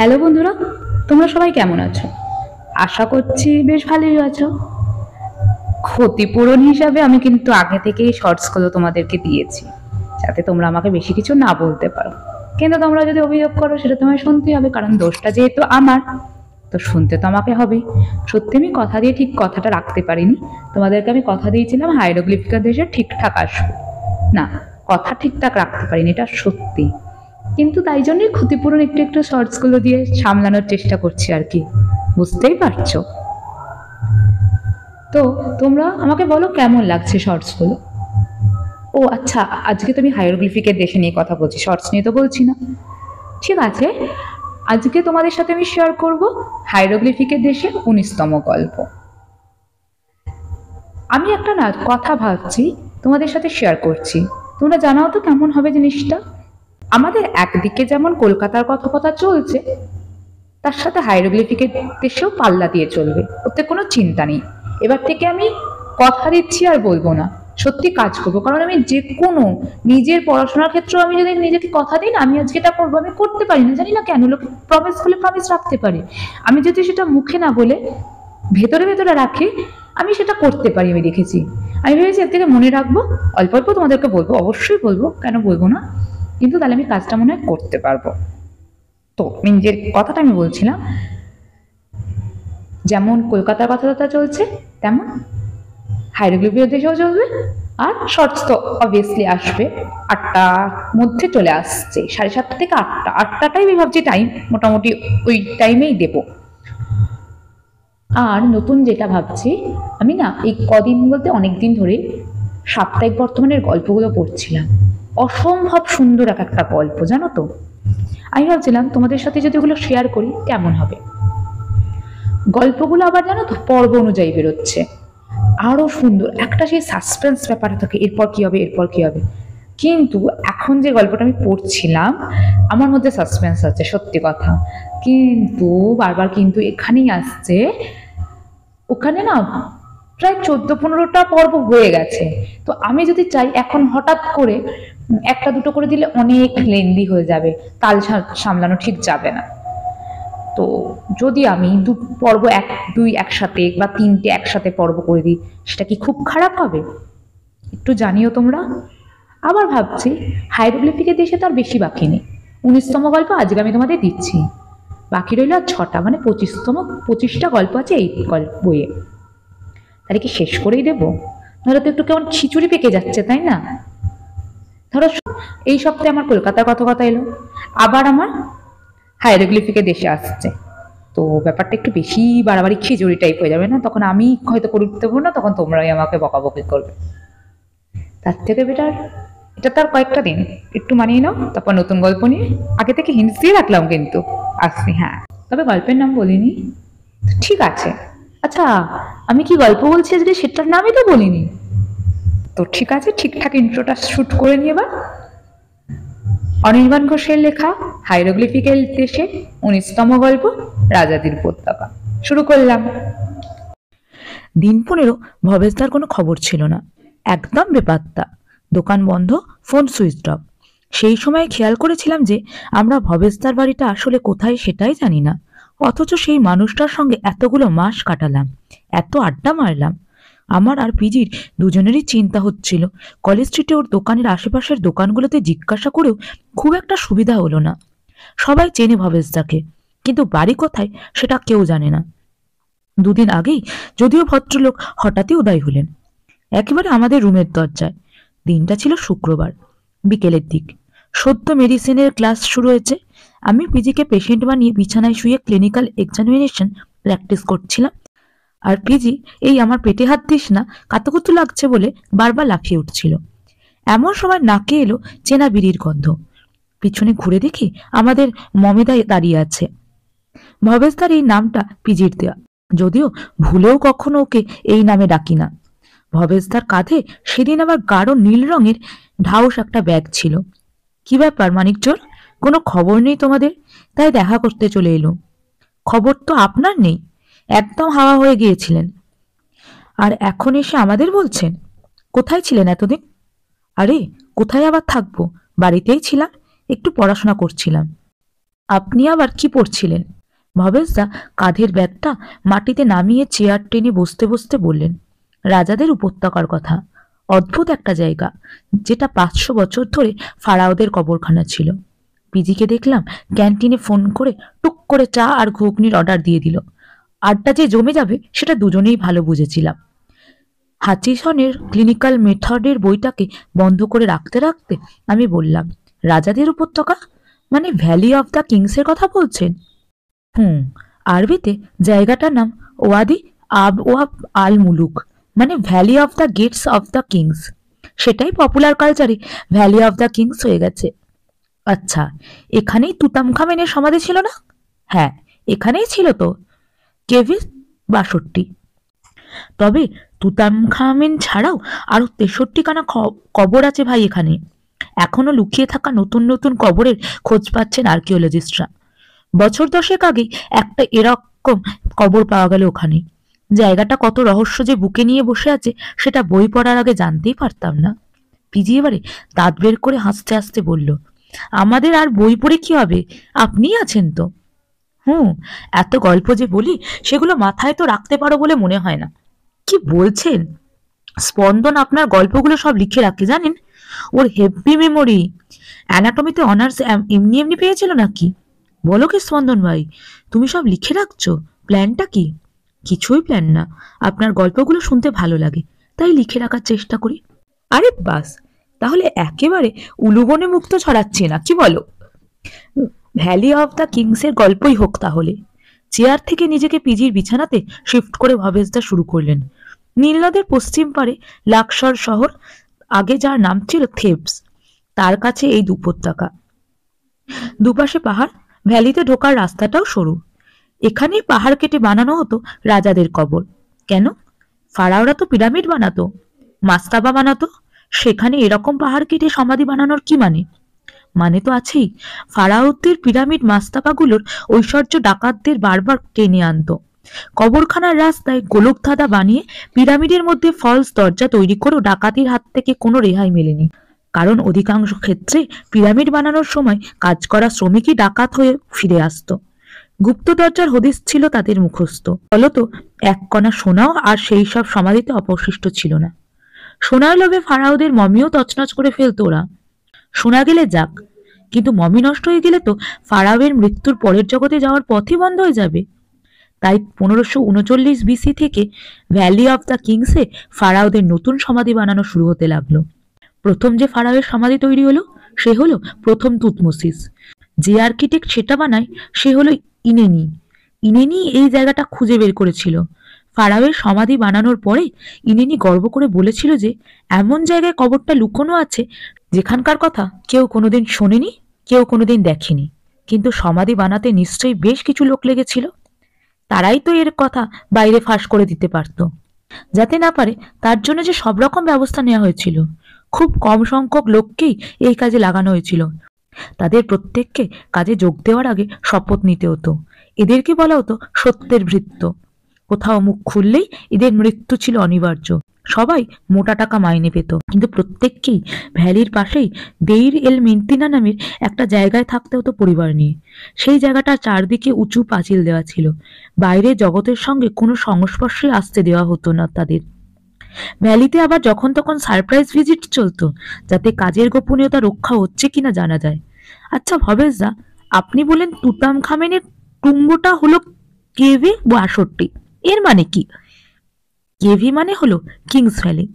Hello বন্ধুরা, তোমরা সবাই কেমন আছো? আশা করছি বেশ ভালোই আছো। ক্ষতিপূরণ হিসাবে আমি কিন্তু আগে থেকেই শর্টসগুলো তোমাদেরকে দিয়েছি, যাতে তোমরা আমাকে বেশি কিছু না বলতে পারো। কিন্তু তোমরা যদি অভিযোগ করো সেটা তোমায় শুনতেই হবে, কারণ দোষটা যেহেতু আমার, তো শুনতে তো আমাকে হবেই। সত্যি আমি কথা দিয়ে ঠিক কথাটা রাখতে পারিনি। তোমাদেরকে আমি কথা দিয়েছিলাম হাইরোগ্লিফিকের দেশে ঠিকঠাক আসবো, না কথা ঠিকঠাক রাখতে পারিনি, এটা সত্যি। কিন্তু তাই জন্যই ক্ষতিপূরণ একটু একটু শর্টসগুলো দিয়ে সামলানোর চেষ্টা করছি আর কি, বুঝতেই পারছো। তো তোমরা আমাকে বলো কেমন লাগছে শর্টসগুলো। ও আচ্ছা, আজকে তুমি হাইরোগ্লিফিকের দেশে নিয়ে কথা বলছি, শর্টস নিয়ে তো বলছি না। ঠিক আছে, আজকে তোমাদের সাথে আমি শেয়ার করব হাইরোগ্লিফিকের দেশে 19তম গল্প। আমি একটা না কথা ভাবছি, তোমাদের সাথে শেয়ার করছি, তোমরা জানাও তো কেমন হবে জিনিসটা। আমাদের একদিকে যেমন কলকাতার কথা চলছে, তার সাথে হাইরোগ্লিফিকের দেশেও পাল্লা দিয়ে চলবে, ওতে কোনো চিন্তা নেই। এবার থেকে আমি কথা দিচ্ছি আর বলবো না, সত্যি কাজ করবো। কারণ আমি যে কোনো নিজের পড়াশোনার ক্ষেত্রেও আমি যদি নিজেকে কথা দিই না, আমি আজকে এটা করবো, আমি করতে পারি না, জানি না কেন। লোক প্রমিস করলে প্রমিস রাখতে পারি, আমি যদি সেটা মুখে না বলে ভেতরে ভেতরে রাখি, আমি সেটা করতে পারি। আমি দেখেছি, আমি ভেবেছি এর থেকে মনে রাখবো, অল্প অল্প তোমাদেরকে বলবো, অবশ্যই বলবো, কেন বলবো না। কিন্তু তাহলে আমি কাজটা মনে হয় করতে পারবো। তো নিজের কথাটা আমি বলছিলাম, যেমন কলকাতার কথাবার্তা চলছে তেমন হাইরোগ্লিফিকের দেশেও চলবে। আর শর্টস তো অবভিয়াসলি আসবে, 8টার মধ্যে চলে আসছে, 7:30 থেকে 8টা, 8টাটাই আমি ভাবছি টাইম, মোটামুটি ওই টাইমেই দেব। আর নতুন যেটা ভাবছি, আমি না এই কদিন বলতে অনেকদিন ধরে সাপ্তাহিক বর্তমানের গল্পগুলো পড়ছিলাম। অসম্ভব সুন্দর এক একটা গল্প, জানো তো। আমি ভাবছিলাম তোমাদের সাথে যদি ওগুলো শেয়ার করি কেমন হবে। গল্পগুলো আবার জানো তো পর্ব অনুযায়ী বেরোচ্ছে, আরো সুন্দর একটা সেই সাসপেন্স ব্যাপার থাকে, এরপর কি হবে এরপর কি হবে। কিন্তু এখন যে গল্পটা আমি পড়ছিলাম, আমার মধ্যে সাসপেন্স আছে সত্যি কথা, কিন্তু বারবার কিন্তু এখানেই আসছে। ওখানে না প্রায় 14-15টা পর্ব হয়ে গেছে। তো আমি যদি চাই এখন হঠাৎ করে একটা দুটো করে দিলে অনেক লেন্দি হয়ে যাবে, তাল সামলানো ঠিক যাবে না। তো যদি আমি পর্ব 1-2 একসাথে বা 3টে একসাথে পর্ব করে দিই, সেটা কি খুব খারাপ হবে? একটু জানিও তোমরা। আবার ভাবছি হাইরোগ্লিফিকের দেশে তার বেশি বাকি নেই, 19তম গল্প আজকে আমি তোমাদের দিচ্ছি, বাকি রইল আর 6টা, মানে 25টা গল্প আছে এই গল্প বইয়ে। তাহলে কি শেষ করেই দেবো? ধরো তো একটু কেমন খিচুড়ি পেকে যাচ্ছে, তাই না? ধরো এই সপ্তাহে আমার কলকাতার কথা এলো, আবার আমার হাইরোগ্লিফিকের দেশে আসছে, তো ব্যাপারটা একটু বেশি বাড়াবাড়ি খিচুড়ি টাইপ হয়ে যাবে না? তখন আমি হয়তো করে উঠতে পারবো না, তখন তোমরাই আমাকে বকাবকি করবে। তার থেকে বেটার এটা তার কয়েকটা দিন একটু মানিয়ে নাও, তারপর নতুন গল্প নিয়ে। আগে থেকে হিন্টস দিয়ে রাখলাম কিন্তু আসছি, হ্যাঁ, তবে গল্পের নাম বলিনি। ঠিক আছে, আচ্ছা আমি কি গল্প বলছি আজকে সেটার নামই তো বলিনি। তো ঠিক আছে, ঠিকঠাক ইন্ট্রোটা শুট করে নিয়ে এবার। অনির্বাণ ঘোষের লেখা হাইরোগ্লিফিক্যাল দেশে 19তম গল্প, রাজাদের উপত্যকা, শুরু করলাম। দিন 15 ভবেশদার কোনো খবর ছিল না, একদম বেপাত্তা। দোকান বন্ধ, ফোন সুইচড অফ। সেই সময় খেয়াল করেছিলাম যে আমরা ভবেশদার বাড়িটা আসলে কোথায় সেটাই জানি না, অথচ সেই মানুষটার সঙ্গে এতগুলো মাস কাটালাম, এত আড্ডা মারলাম। আমার আর পিজির দুজনেরই চিন্তা হচ্ছিল, কলেজ স্ট্রিটে ওর দোকানের আশেপাশের দোকানগুলোতে জিজ্ঞাসা করেও খুব একটা সুবিধা হলো না। সবাই চেনে ভবেশদাকে, কিন্তু বাড়ি কোথায় সেটা কেউ জানে না। দুদিন আগেই যদিও ভদ্রলোক হঠাৎই উদয় হলেন, একেবারে আমাদের রুমের দরজায়। দিনটা ছিল শুক্রবার, বিকেলের দিক। সদ্য মেডিসিনের ক্লাস শুরু হয়েছে। আমি পিজিকে পেশেন্ট বানিয়ে বিছানায় শুয়ে ক্লিনিক্যাল এক্সামিনেশন প্র্যাকটিস করছিলাম, আর পিজি এই আমার পেটে হাত দিস না, কাতুকুতু লাগছে বলে বারবার লাফিয়ে উঠছিল। এমন সময় নাকে এলো চেনা বিড়ির গন্ধ। পিছনে ঘুরে দেখি আমাদের মমেদা দাঁড়িয়ে আছে। ভবেশদার এই নামটা পিজির দেয়া, যদিও ভুলেও কখনো ওকে এই নামে ডাকি না। ভবেশদার কাঁধে সেদিন আবার গাঢ় নীল রঙের ঢাউস একটা ব্যাগ ছিল। কি ব্যাপার মানিকচোর, কোনো খবর নেই তোমাদের, তাই দেখা করতে চলে এলো। খবর তো আপনার নেই, একদম হাওয়া হয়ে গিয়েছিলেন, আর এখন এসে আমাদের বলছেন? কোথায় ছিলেন এতদিন? আরে কোথায় আবার থাকবো, বাড়িতেই ছিলাম, একটু পড়াশোনা করছিলাম। আপনি আবার কি পড়ছিলেন? ভবেশদা কাঁধের ব্যাগটা মাটিতে নামিয়ে চেয়ার টেনে বসতে বসতে বললেন, রাজাদের উপত্যকার কথা। অদ্ভুত একটা জায়গা, যেটা 500 বছর ধরে ফারাওদের কবরখানা ছিল। পিজিকে দেখলাম ক্যান্টিনে ফোন করে টুক করে চা আর ঘুগনির অর্ডার দিয়ে দিল। আড্ডা যে জমে যাবে সেটা দুজনেই ভালো বুঝেছিলাম। হাচিসনের ক্লিনিক্যাল মেথডের বইটাকে বন্ধ করে রাখতে রাখতে আমি বললাম, রাজাদের উপত্যকা মানে ভ্যালি অফ দ্য কিংসের কথা বলছেন? হুম, আরবিতে জায়গাটার নাম ওয়াদি আবওয়াব আল মুলুক, মানে valley of the gates of the kings. সেটাই পপুলার কালচারে ভ্যালি অফ দ্য কিংস হয়ে গেছে। আচ্ছা, এখানেই তুতানখামেনের সমাধি ছিল না? হ্যাঁ, এখানেই ছিল তো, কেভি 62। তবে তুতানখামেন ছাড়াও আরো 63খানা কবর আছে ভাই এখানে। এখনো লুকিয়ে থাকা নতুন নতুন কবরের খোঁজ পাচ্ছেন আর্কিওলজিস্টরা। বছর 10 আগেই একটা এরকম কবর পাওয়া গেল ওখানে। জায়গাটা কত রহস্য যে বুকে নিয়ে বসে আছে সেটা বই পড়ার আগে জানতেই পারতাম না। পিজি এবারে দাঁত বের করে হাসতে হাসতে বলল, আমাদের আর বই পড়ে কি হবে, আপনিই আছেন তো। এত গল্প যে বলি সেগুলো মাথায় তো রাখতে পারো বলে মনে হয় না। কি বলছেন? স্পন্দন আপনার গল্পগুলো সব লিখে রাখে জানেন? ওর হেভি মেমোরি। অ্যানাটমিতে অনার্স এমনি এমনি পেয়েছিল নাকি? বলো কি স্পন্দন ভাই, তুমি সব লিখে রাখছো? প্ল্যানটা কি? কিছুই প্ল্যান না, আপনার গল্পগুলো শুনতে ভালো লাগে তাই লিখে রাখার চেষ্টা করি। আরে বাস, তাহলে একেবারে উলুবনে মুক্ত ছড়াচ্ছি না, কি বলো? ভ্যালি অফ দ্য কিংসের গল্পই হোক তাহলে। চেয়ার থেকে নিজেকে পিজির বিছানাতে শিফট করে ভবেশদা শুরু করলেন। নীলনদের পশ্চিম পারে লাক্সর শহর, আগে যার নাম ছিল থেবস, তার কাছে এই উপত্যকা। দুপাশে পাহাড়, ভ্যালিতে ঢোকার রাস্তাটাও সরু। এখানেই পাহাড় কেটে বানানো হতো রাজাদের কবর। কেন? ফারাওরা তো পিরামিড বানাতো, মাস্তাবা বানাতো, সেখানে এরকম পাহাড় কেটে সমাধি বানানোর কি মানে? মানে তো আছেই, ফারাওদের পিরামিড মাস্তাবাগুলোর ঐশ্বর্য ডাকাতদের বারবার টেনে আনতো। কবরখানার রাস্তায় গোলকধাঁধা বানিয়ে পিরামিডের মধ্যে ফলস দরজা তৈরি করেও ডাকাতির হাত থেকে কোনো রেহাই মেলেনি। কারণ অধিকাংশ ক্ষেত্রে পিরামিড বানানোর সময় কাজ করা শ্রমিকই ডাকাত হয়ে ফিরে আসতো। গুপ্ত দরজার হদিস ছিল তাদের মুখস্থ। ফলত এক কণা সোনাও আর সেই সব সমাধিতে অবশিষ্ট ছিল না। সোনার লোভে ফারাওদের মমিও তছনছ করে ফেলতো ওরা। শোনা গেলে যাক, কিন্তু মমি নষ্ট হয়ে গেলে তো ফারাওয়ের মৃত্যুর পরের জগতে যাওয়ার পথই বন্ধ হয়ে যাবে। তাই 1539 বিসি থেকে ভ্যালি অফ দ্য কিংসে ফারাওদের নতুন সমাধি বানানো শুরু হতে লাগলো। প্রথম যে ফারাওয়ের সমাধি তৈরি হলো সে হলো প্রথম তুতমোসিস। যে আর্কিটেক্ট সেটা বানায় সে হলো ইনেনি। ইনেনি এই জায়গাটা খুঁজে বের করেছিল। ফারাওয়ের সমাধি বানানোর পরে ইনেনি গর্ব করে বলেছিল যে এমন জায়গায় কবরটা লুকোনো আছে যেখানকার কথা কেউ কোনোদিন শোনেনি, কেউ কোনোদিন দেখেনি। কিন্তু সমাধি বানাতে নিশ্চয়ই বেশ কিছু লোক লেগেছিল। তারাই তো এর কথা বাইরে ফাঁস করে দিতে পারত। যাতে না পারে তার জন্য যে সব রকম ব্যবস্থা নেওয়া হয়েছিল। খুব কম সংখ্যক লোককেই এই কাজে লাগানো হয়েছিল। তাদের প্রত্যেককে কাজে যোগ দেওয়ার আগে শপথ নিতে হতো। এদেরকে বলা হতো সত্যের ভৃত্য। কোথাও মুখ খুললেই এদের মৃত্যু ছিল অনিবার্য। সবাই মোটা টাকা মাইনে পেত, কিন্তু প্রত্যেককেই ভ্যালির পাশেই দেইর এল মেন্তিনা নামের একটা জায়গায় থাকতে হতো পরিবার নিয়ে। সেই জায়গাটা চারদিকে উঁচু পাঁচিল দেওয়া ছিল। বাইরে জগতের সঙ্গে কোনো সংস্পর্শে আসতে দেওয়া হতো না তাদের। ভ্যালিতে আবার যখন তখন সারপ্রাইজ ভিজিট চলতো, যাতে কাজের গোপনীয়তা রক্ষা হচ্ছে কিনা জানা যায়। আচ্ছা ভবেশদা, আপনি বলেন তুতানখামেনের টুম্বটা হলো কেভি 62, এর মানে কি? কেভি মানে হলো কিংস ভ্যালি।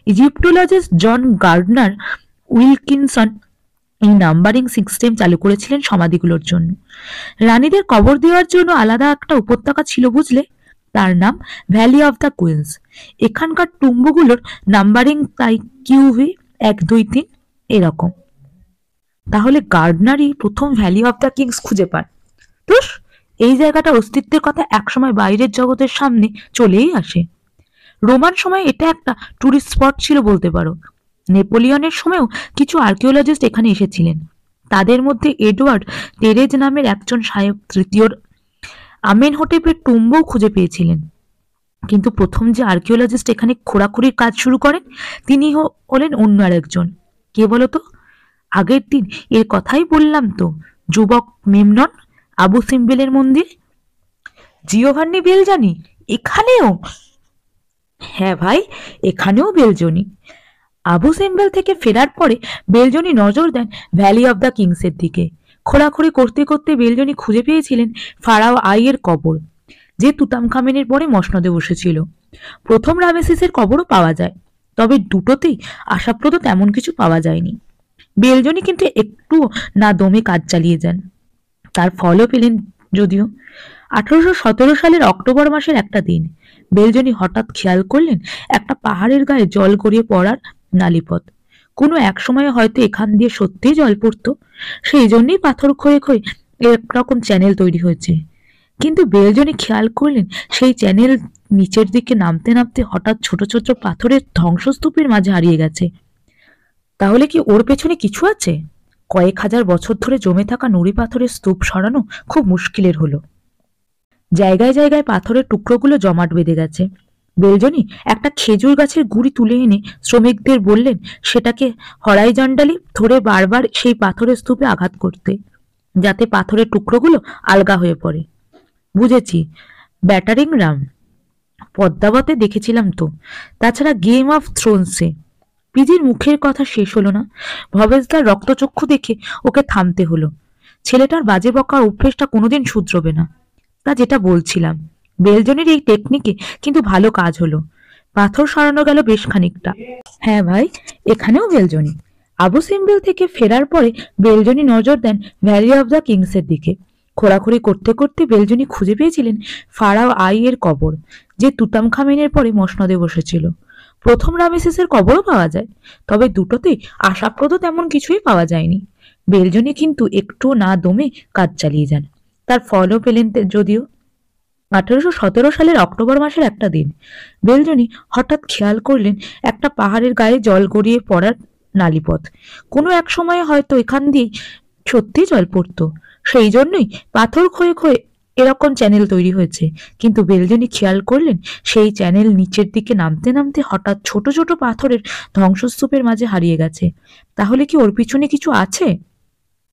ইজিপ্টোলজিস্ট জন গার্ডনার উইলকিনসন এই নাম্বারিং সিস্টেম চালু করেছিলেন সমাধিগুলোর জন্য। রানীদের কবর দেওয়ার জন্য আলাদা একটা উপত্যকা ছিল বুঝলে, তার নাম ভ্যালি অফ দ্য কুইন্স। এখানকার টুম্বগুলোর নাম্বারিং তাই কিউভি 1 2 3 এরকম। তাহলে গার্ডনারই প্রথম ভ্যালি অফ দ্য কিংস খুঁজে পান। তো এই জায়গাটার অস্তিত্বের কথা একসময় বাইরের জগতের সামনে চলেই আসে। রোমান সময় এটা একটা টুরিস্ট স্পট ছিল বলতে পারো। নেপোলিয়নের সময়ও কিছু আর্কিওলজিস্ট এখানে এসেছিলেন। তাদের মধ্যে এডওয়ার্ড টেরেজ নামের একজন সাহেব তৃতীয় আমেনহোটেপের টুম্বও খুঁজে পেয়েছিলেন। কিন্তু প্রথম যে আর্কিওলজিস্ট এখানে খোঁড়াখুড়ির কাজ শুরু করেন তিনি হলেন অন্য আরেকজন। কে বলতো? আগের দিন এর কথাই বললাম তো, যুবক মেমনন। আবু সিম্বেলের মন্দির। জিওভান্নি বেলজানি এখানেও? হ্যাঁ ভাই, এখানেও বেলজনি। আবু সিম্বেল থেকে ফেরার পরে বেলজনি নজর দেন ভ্যালি অব দ্য কিংসের দিকে। খোঁড়াখুড়ি করতে করতে বেলজনি খুঁজে পেয়েছিলেন ফারাও আইয়ের কবর, যে তুতানখামেনের পরে মসনদে বসেছিল। প্রথম রামেসিসের কবরও পাওয়া যায়, তবে দুটোতেই আশাপ্রদ তেমন কিছু পাওয়া যায়নি। বেলজনি কিন্তু একটু না দমে কাজ চালিয়ে যান। তার ফলও পেলেন যদিও। 1817 সালের অক্টোবর মাসের একটা দিন বেলজনি হঠাৎ খেয়াল করলেন একটা পাহাড়ের গায়ে জল গড়িয়ে পড়ার নালিপথ। কোনো এক সময় হয়তো এখান দিয়ে সত্যিই জল পড়তো, সেই জন্যই পাথর ক্ষয়ে ক্ষয়ে একরকম চ্যানেল তৈরি হয়েছে। কিন্তু বেলজনি খেয়াল করলেন সেই চ্যানেল নিচের দিকে নামতে নামতে হঠাৎ ছোট ছোট পাথরের ধ্বংসস্তূপের মাঝে হারিয়ে গেছে। তাহলে কি ওর পেছনে কিছু আছে? কয়েক হাজার বছর ধরে জমে থাকা নুড়ি পাথরের স্তূপ সরানো খুব মুশকিলের হলো। জায়গায় জায়গায় পাথরের টুকরোগুলো জমাট বেঁধে গেছে। বেলজনি একটা খেজুর গাছের গুঁড়ি তুলে এনে শ্রমিকদের বললেন সেটাকে হরাইজন্টালি ধরে বারবার সেই পাথরের স্তূপে আঘাত করতে, যাতে পাথরের টুকরোগুলো আলগা হয়ে পড়ে। বুঝেছি, ব্যাটারিং রাম। পদ্মাবতে দেখেছিলাম তো, তাছাড়া গেম অফ থ্রোনসে। পিজির মুখের কথা শেষ হলো না। ভবেশদার রক্তচক্ষু দেখে ওকে থামতে হলো। ছেলেটার বাজে বকার অভ্যেসটা কোনোদিন শুধরবে না। তা যেটা বলছিলাম, বেলজনের এই টেকনিকে কিন্তু ভালো কাজ হলো। পাথর সরানো গেল বেশ খানিকটা। হ্যাঁ ভাই, এখানেও বেলজনি। আবু সিম্বেল থেকে ফেরার পরে বেলজনি নজর দেন ভ্যালি অব দ্য কিংসের দিকে। খোঁড়াখুড়ি করতে করতে বেলজনি খুঁজে পেয়েছিলেন ফারাও আই এর কবর, যে তুতানখামেনের পরে মসনদে বসেছিল। প্রথম রামেসিসের কবরও পাওয়া যায়, তবে দুটোতেই আশাপ্রদ তেমন কিছুই পাওয়া যায়নি। বেলজনি কিন্তু একটু না দমে কাজ চালিয়ে যান। তার ফলও পেলেন যদিও। 1817 সালের অক্টোবর মাসের একটা দিন বেলজনি হঠাৎ খেয়াল করলেন একটা পাহাড়ের গায়ে জল গড়িয়ে পড়ার নালিপথ। কোনো এক সময়ে হয়তো এখান দিয়েই সত্যিই জল পড়তো, সেই জন্যই পাথর ক্ষয়ে ক্ষয়ে এরকম চ্যানেল তৈরি হয়েছে। কিন্তু বেলজনি খেয়াল করলেন সেই চ্যানেল নিচের দিকে নামতে নামতে হঠাৎ ছোট ছোট পাথরের ধ্বংসস্তূপের মাঝে হারিয়ে গেছে। তাহলে কি ওর পিছনে কিছু আছে?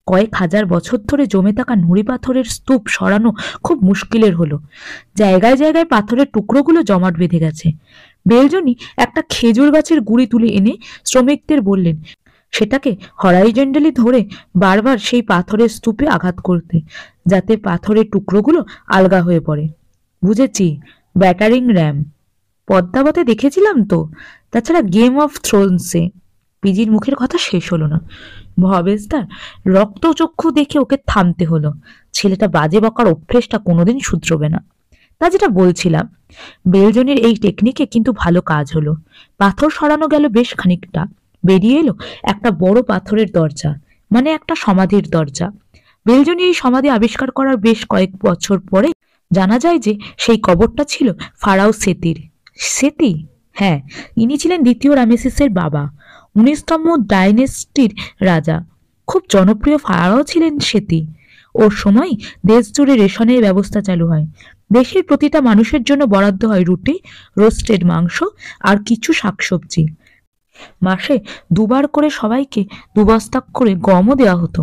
কয়েক হাজার বছর ধরে জমে থাকা নুড়ি পাথরের স্তূপ সরানো খুব মুশকিলের হলো। জায়গায় জায়গায় পাথরের টুকরোগুলো জমাট বেঁধে গেছে। বেলজনি একটা খেজুর গাছের গুঁড়ি তুলে এনে শ্রমিকদের বললেন সেটাকে হরাইজন্টালি ধরে বারবার সেই পাথরের স্তূপে আঘাত করতে, যাতে পাথরের টুকরোগুলো আলগা হয়ে পড়ে। বুঝেছি, ব্যাটারিং র্যাম। পদ্মাবতে দেখেছিলাম তো, তাছাড়া গেম অফ থ্রোনসে। পিজির মুখের কথা শেষ হলো না। ভবেশদার রক্তচক্ষু দেখে ওকে থামতে হলো। ছেলেটা বাজে বকার অভ্যেসটা কোনোদিন শুধরবে না। তা যেটা বলছিলাম, বেলজনের এই টেকনিকে কিন্তু ভালো কাজ হলো। পাথর সরানো গেল বেশ খানিকটা। বেরিয়ে এলো একটা বড় পাথরের দরজা, মানে একটা সমাধির দরজা। বেলজনি এই সমাধি আবিষ্কার করার বেশ কয়েক বছর পরে জানা যায় যে সেই কবরটা ছিল ফারাও সেতির। সেতি? হ্যাঁ, ইনি ছিলেন দ্বিতীয় রামেসিসের বাবা, 19তম ডাইনেস্টির রাজা। খুব জনপ্রিয় ফারাও ছিলেন সেতি। ওর সময় দেশ জুড়ে রেশনের ব্যবস্থা চালু হয়। দেশের প্রতিটা মানুষের জন্য বরাদ্দ হয় রুটি, রোস্টেড মাংস আর কিছু শাকসবজি। মাসে দুবার করে সবাইকে দুবস্তা করে গমও দেওয়া হতো।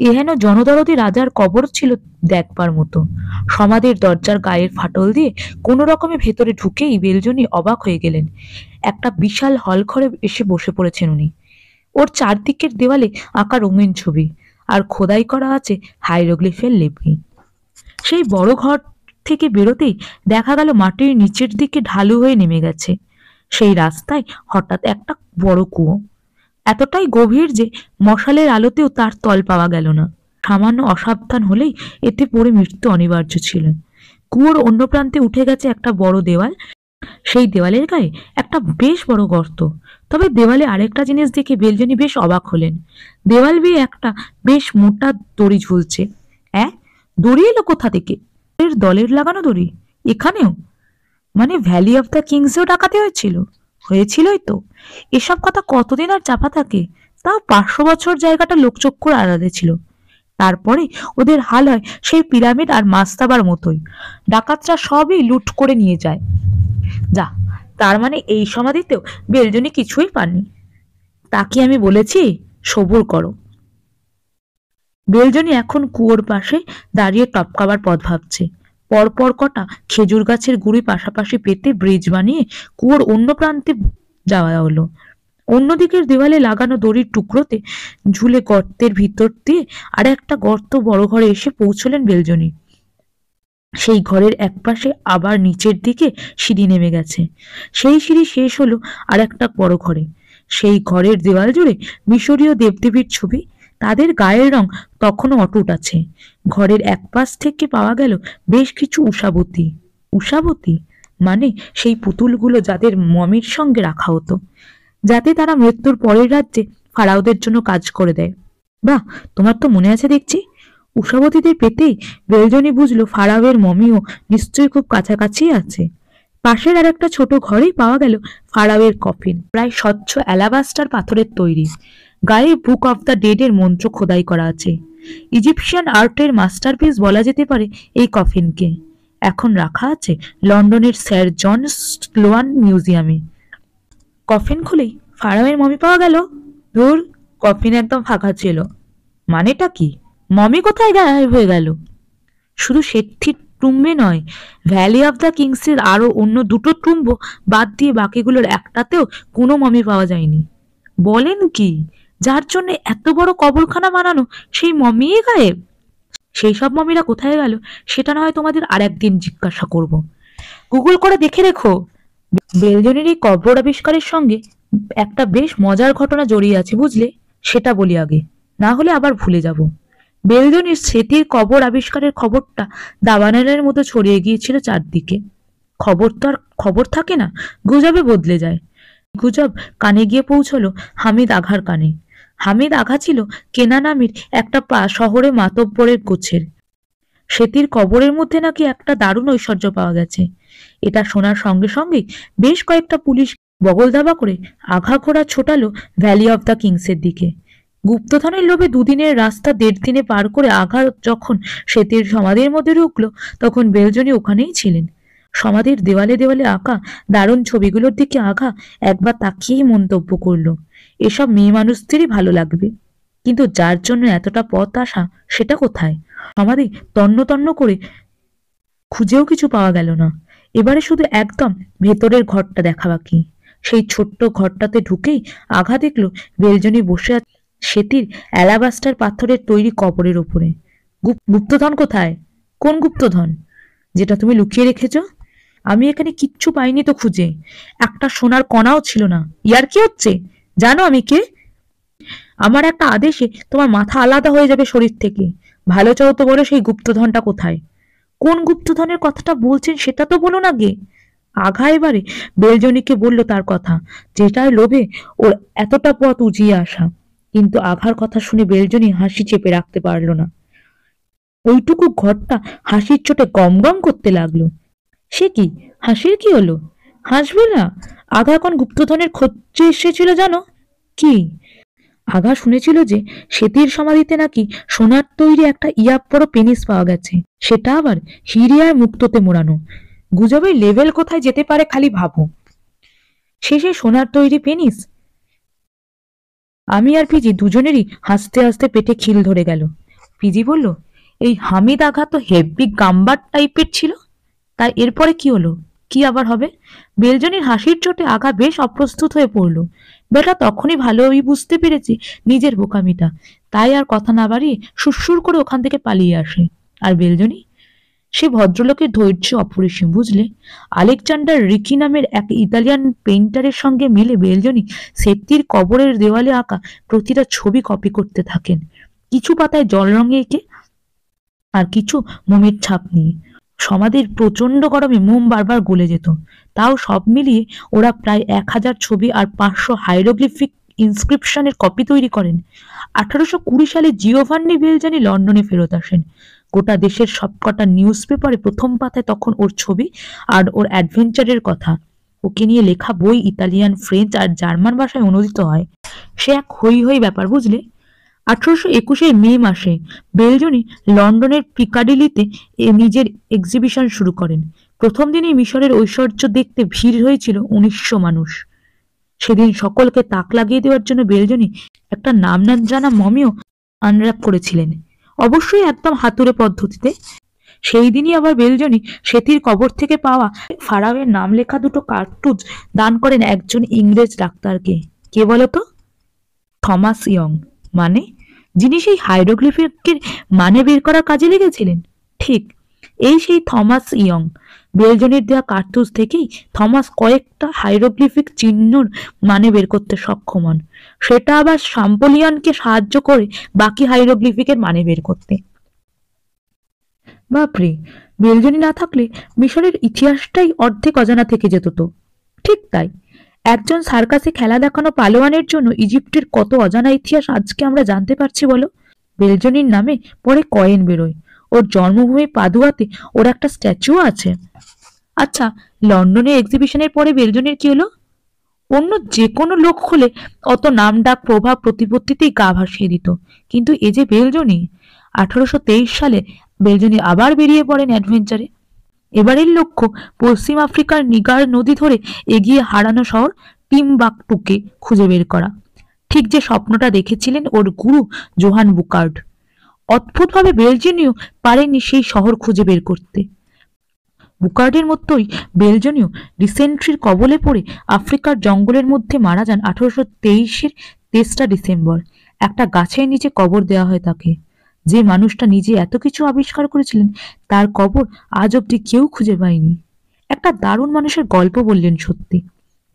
এহেন জনদরদি রাজার কবর ছিল দেখবার মতো। সমাধির দরজার গায়ের ফাটল দিয়ে কোনো রকমে ভেতরে ঢুকেই বেলজনি অবাক হয়ে গেলেন। একটা বিশাল হল ঘরে এসে বসে পড়েছেন উনি। ওর চারদিকের দেওয়ালে আঁকা রঙিন ছবি, আর খোদাই করা আছে হাইরোগ্লিফের লিপি। সেই বড় ঘর থেকে বেরোতেই দেখা গেল মাটির নিচের দিকে ঢালু হয়ে নেমে গেছে। সেই রাস্তায় হঠাৎ একটা বড় কুয়ো, এতটাই গভীর যে মশালের আলোতেও তার তল পাওয়া গেল না। সামান্য অসাবধান হলেই এতে পড়ে মৃত্যু অনিবার্য ছিল। কুয়োর অন্য প্রান্তে উঠে গেছে একটা বড় দেওয়াল। সেই দেওয়ালের গায়ে একটা বেশ বড় গর্ত। তবে দেওয়ালে আরেকটা জিনিস দেখে বেলজনি বেশ অবাক হলেন। দেওয়াল বেয়ে একটা বেশ মোটা দড়ি ঝুলছে। দড়ি এলো কোথা থেকে? দলের লাগানো দড়ি এখানেও? মানে ভ্যালি অফ দ্য কিংসেও ডাকাতি হয়েছিলই তো। এসব কথা কতদিন আর চাপা থাকে? তাও 500 বছর জায়গাটা লোকচক্ষুর আড়ালে ছিল। তারপরে ওদের হাল হয় সেই পিরামিড আর মাস্তাবার মতোই। ডাকাতরা সবই লুট করে নিয়ে যায়। যা, তার মানে এই সমাধিতেও বেলজনি কিছুই পাননি। তা কি আমি বলেছি? সবুর করো। বেলজনি এখন কুয়োর পাশে দাঁড়িয়ে টপকাবার পথ ভাবছে। পরপর কটা খেজুর গাছের গুড়ি পাশাপাশি পেতে ব্রিজ বানিয়ে কুয়োর অন্য প্রান্তে যাওয়া হলো। অন্যদিকের দেওয়ালে লাগানো দড়ির টুকরোতে ঝুলে গর্তের ভিতর দিয়ে আর একটা গর্ত বড় ঘরে এসে পৌঁছলেন বেলজনি। সেই ঘরের একপাশে আবার নিচের দিকে সিঁড়ি নেমে গেছে। সেই সিঁড়ি শেষ হলো আর একটা বড় ঘরে। সেই ঘরের দেওয়াল জুড়ে মিশরীয় দেবদেবীর ছবি, তাদের গায়ের রং তখনও অটুট আছে। ঘরের এক পাশ থেকে পাওয়া গেল বেশ কিছু উষাবতী। উষাবতী মানে সেই পুতুলগুলো যাদের মমির সঙ্গে রাখা হতো, যাতে তারা মৃত্যুর পরের রাজ্যে ফারাওদের জন্য কাজ করে দেয়। বাহ, তোমার তো মনে আছে দেখছি। উষাবতীদের পেতেই বেলজনি বুঝলো ফারাওয়ের মমিও নিশ্চয়ই খুব কাছাকাছি আছে। পাশের আর একটা ছোট ঘরেই পাওয়া গেল ফারাওয়ের কফিন, প্রায় স্বচ্ছ অ্যালাবাস্টার পাথরের তৈরি। গায়ে বুক অফ দ্য ডেড এর মন্ত্র খোদাই করা আছে। ইজিপশিয়ান আর্টের মাস্টারপিস বলা যেতে পারে এই কফিনকে। এখন রাখা আছে লন্ডনের স্যার জন স্লোয়ান মিউজিয়ামে। কফিন খুলেই ফারাওয়ের মমি পাওয়া গেল। ধুর, কফিন একদম ফাঁকা ছিল। মানেটা কি? মমি কোথায় গায়েব হয়ে গেল? শুধু সেটির টুম্বে নয়, ভ্যালি অফ দ্য কিংসের আরো অন্য দুটো টুম্ব বাদ দিয়ে বাকিগুলোর একটাতেও কোনো মমি পাওয়া যায়নি। বলেন কি? যার জন্য এত বড় কবরখানা বানানো সেই মমিই গায়েব? সেই সব মমিরা কোথায় গেল সেটা না হয় তোমাদের আর একদিন জিজ্ঞাসা করব। গুগল করে দেখে রেখো। বেলজনের এই কবর আবিষ্কারের সঙ্গে একটা বেশ মজার ঘটনা জড়িয়ে আছে, বুঝলে? সেটা বলি আগে, না হলে আবার ভুলে যাব। বেলজনির স্মৃতির কবর আবিষ্কারের খবরটা দাবানলের মতো ছড়িয়ে গিয়েছিল চারদিকে। খবর তো আর খবর থাকে না, গুজবে বদলে যায়। গুজব কানে গিয়ে পৌঁছলো হামিদ আঘার কানে। হামিদ আঘা ছিল কেনা নামের একটা শহরে মাতব্বরের গোছের। সেতির কবরের মধ্যে নাকি একটা দারুণ ঐশ্বর্য পাওয়া গেছে। এটা শোনার সঙ্গে সঙ্গেই বেশ কয়েকটা পুলিশ বগল দাবা করে আঘা ঘোড়া ছোটালো ভ্যালি অফ দ্য কিংসের দিকে। গুপ্তধনের লোভে দুদিনের রাস্তা 1.5 দিনে পার করে আঘা যখন সেতির সমাধির মধ্যে ঢুকলো, তখন বেলজনি ওখানেই ছিলেন। সমাধির দেওয়ালে দেওয়ালে আঁকা দারুণ ছবিগুলোর দিকে আঘা একবার তাকিয়েই মন্তব্য করলো, এসব মেয়ে মানুষদেরই ভালো লাগবে। কিন্তু যার জন্য এতটা পথ আসা, সেটা কোথায়? সমাধি তন্ন তন্ন করে খুঁজেও কিছু পাওয়া গেল না। এবারে শুধু একদম ভেতরের ঘরটা দেখা বাকি। সেই ছোট্ট ঘরটাতে ঢুকেই আঘা দেখলো বেলজনি বসে আছে সেতির অ্যালাবাস্টার পাথরের তৈরি কবরের ওপরে। গুপ্তধন কোথায়? কোন গুপ্তধন? যেটা তুমি লুকিয়ে রেখেছ? আমি এখানে কিচ্ছু পাইনি তো খুঁজে। একটা সোনার কণাও ছিল না। ইয়ার কি হচ্ছে? জানো আমি কে? আমার একটা আদেশে তোমার মাথা আলাদা হয়ে যাবে শরীর থেকে। ভালো চাও তো বলো, সেই গুপ্তধনটা কোথায়? কোন গুপ্তধনের কথাটা বলছেন সেটা তো বলুন আগে। আঘা এবারে বেলজনিকে বলল তার কথা, যেটার লোভে ওর এতটা পথ উজিয়ে আসা। কিন্তু আঘার কথা শুনে বেলজনি হাসি চেপে রাখতে পারল না। ওইটুকু ঘরটা হাসির চোটে গম গম করতে লাগলো। সে কি, হাসির কি হলো? হাসবে না? আঘা এখন গুপ্তধনের খোঁজে এসেছিল জানো? কি? আঘা শুনেছিল যে সেতির সমাধিতে নাকি সোনার তৈরি একটা ইয়াপ বড় পেনিস পাওয়া গেছে, সেটা আবার হিরে আর মুক্তোতে মোড়ানো। গুজবের লেভেল কোথায় যেতে পারে খালি ভাবো। শেষে সোনার তৈরি পেনিস। আমি আর পিজি দুজনেরই হাসতে হাসতে পেটে খিল ধরে গেল। পিজি বলল, এই হামিদ আঘা তো হেভি গাম্বার টাইপের ছিল। তাই এরপরে কি হলো? কি আবার হবে? বেলজনির হাসির চোটে আঘা বেশ অপ্রস্তুত হয়ে পড়ল। বেটা তখনই ভালোই বুঝতে পেরেছি নিজের বোকামিটা, তাই আর কথা না বাড়িয়ে সুরসুর করে ওখান থেকে পালিয়ে আসে। আর বেলজনি, সে ভদ্রলোকের ধৈর্য অপরিসীম, বুঝলে? আলেকজান্ডার রিকি নামের এক ইতালিয়ান পেইন্টারের সঙ্গে মিলে বেলজনি সেতির কবরের দেওয়ালে আঁকা প্রতিটা ছবি কপি করতে থাকেন, কিছু পাতায় জল রঙে এঁকে আর কিছু মোমের ছাপ নিয়ে। সমাধির প্রচন্ড গরমে মোম বারবার গলে যেত। তাও সব মিলিয়ে ওরা প্রায় 1000 ছবি আর 500 হাইরোগ্লিফিক ইনস্ক্রিপশনের কপি তৈরি করেন। 1820 সালে জিওভান্নি বেলজানি লন্ডনে ফেরত আসেন। গোটা দেশের সবকটা নিউজ পেপারে প্রথম পাতায় তখন ওর ছবি আর ওর অ্যাডভেঞ্চারের কথা। ওকে নিয়ে লেখা বই ইতালিয়ান, ফ্রেঞ্চ আর জার্মান ভাষায় অনুদিত হয়। সে এক হই হই ব্যাপার, বুঝলে? 1821 মে মাসে বেলজনি লন্ডনের পিকাডিলিতে নিজের এক্সিবিশন শুরু করেন। প্রথম দিনেই মিশরের ঐশ্বর্য দেখতে ভিড় হয়েছিল 1900 মানুষ। সেদিন সকলকে তাক লাগিয়ে দেওয়ার জন্য বেলজনি একটা নাম না জানা মমিও আনর্যাপ করেছিলেন। অবশ্যই একদম হাতুড়ে পদ্ধতিতে। সেই দিনই আবার বেলজনি সেতির কবর থেকে পাওয়া ফারাওয়ের নাম লেখা দুটো কার্তুজ দান করেন একজন ইংরেজ ডাক্তারকে। কে বলতো? Thomas young. মানে যিনি সেই হাইরোগ্লিফিকের মানে বের করার কাজে লেগেছিলেন। ঠিক এই সেই থমাস ইয়ং। বেলজনির দেওয়া কার্তুজ থেকেই থমাস কয়েকটা হাইরোগ্লিফিক চিহ্নর মানে বের করতে সক্ষম হন, সেটা আবার শাম্পলিয়ানকে সাহায্য করে বাকি হাইরোগ্লিফিকের মানে বের করতে। বাপরে, বেলজনি না থাকলে মিশরের ইতিহাসটাই অর্ধেক অজানা থেকে যেত তো। ঠিক তাই, একজন সার্কাসে খেলা দেখানো পালোয়ানের জন্য ইজিপ্টের কত অজানা ইতিহাস আজকে আমরা জানতে পারছি বলো। বেলজনির নামে পরে কয়েন বেরোয়, ওর জন্মভূমি পাদুয়াতে ওর একটা স্ট্যাচু আছে। আচ্ছা, লন্ডনে এক্সিবিশনের পরে বেলজনির কি হলো? অন্য যে কোনো লোক হলে অত নাম ডাক প্রভাব প্রতিপত্তিতেই গা ভাসিয়ে দিত, কিন্তু এ যে বেলজনি। 1823 সালে বেলজনি আবার বেরিয়ে পড়েন অ্যাডভেঞ্চারে। এবারের লক্ষ্য পশ্চিম আফ্রিকার নিগার নদী ধরে এগিয়ে হারানো শহর টিমবাকটুকে খুঁজে বের করা, ঠিক যে স্বপ্নটা দেখেছিলেন ওর গুরু জোহান বুকার্ড। অদ্ভুতভাবে বেলজনিও পারেনি সেই শহর খুঁজে বের করতে। বুকার্ডের মতোই বেলজনিও ডিসেন্ট্রির কবলে পড়ে আফ্রিকার জঙ্গলের মধ্যে মারা যান 1823-এর 23 ডিসেম্বর। একটা গাছের নিচে কবর দেওয়া হয় তাকে। যে মানুষটা নিজে এত কিছু আবিষ্কার করেছিলেন তার কবর আজ অব্দি কেউ খুঁজে পায়নি। একটা দারুণ মানুষের গল্প বললেন সত্যি।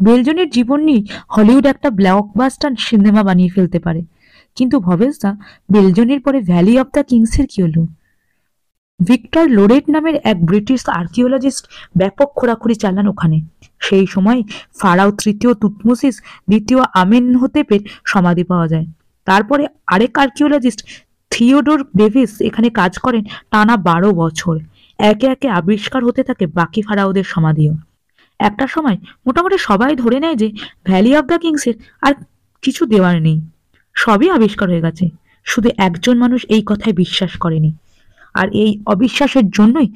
বেলজনির জীবন নিয়ে হলিউড একটা ব্লকবাস্টার সিনেমা বানিয়ে ফেলতে পারে। কিন্তু ভবেশদা, বেলজনির পরে ভ্যালি অফ দ্য কিংসের কি হলো? ভিক্টর লোরেট নামের এক ব্রিটিশ আর্কিওলজিস্ট ব্যাপক খোঁড়াখুড়ি চালান ওখানে। সেই সময় ফারাও তৃতীয় তুতমোসিস দ্বিতীয় আমেনহোতেপের সমাধি পাওয়া যায়। তারপরে আরেক আর্কিওলজিস্ট থিওডোর ডেভিস এখানে কাজ করেন টানা 12 বছর। একে একে আবিষ্কার হতে থাকে বাকি ফারাওদের সমাধিও। একটা সময় মোটামুটি সবাই ধরে নেয় যে ভ্যালি অফ দ্য কিংসের আর কিছু দেওয়ার নেই, সবই আবিষ্কার হয়ে গেছে। শুধু একজন মানুষ এই কথায় বিশ্বাস করেনি, আর এই অবিশ্বাসের জন্যই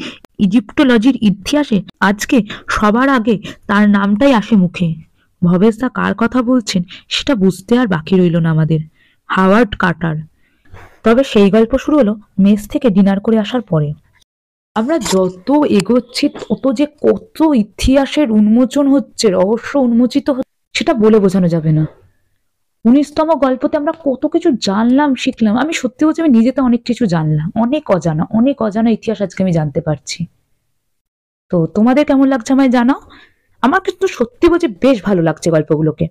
ইজিপ্টোলজির ইতিহাসে আজকে সবার আগে তার নামটাই আসে মুখে। ভবেশদা কার কথা বলছেন সেটা বুঝতে আর বাকি রইল না আমাদের। Howard Carter. তবে সেই গল্প শুরু হলো মেস থেকে ডিনার করে আসার পরে। আমরা যত এগোচ্ছি তত যে কত ইতিহাসের উন্মোচন হচ্ছে, রহস্য উন্মোচিত হচ্ছে, সেটা বলে বোঝানো যাবে না। 19তম গল্পতে আমরা কত কিছু জানলাম, শিখলাম। আমি সত্যি বলছি, আমি নিজেতে অনেক কিছু জানলাম। অনেক অজানা ইতিহাস আজকে আমি জানতে পারছি। তো তোমাদের কেমন লাগছে আমায় জানাও। আমার কিন্তু সত্যি বলছি বেশ ভালো লাগছে গল্পগুলোকে।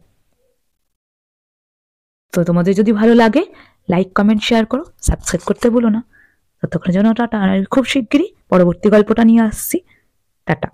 তো তোমাদের যদি ভালো লাগে লাইক কমেন্ট শেয়ার করো, সাবস্ক্রাইব করতে ভুলো না। ততক্ষণের জন্য টাটা। খুব শিগগিরই পরবর্তী গল্পটা নিয়ে আসছি। টাটা।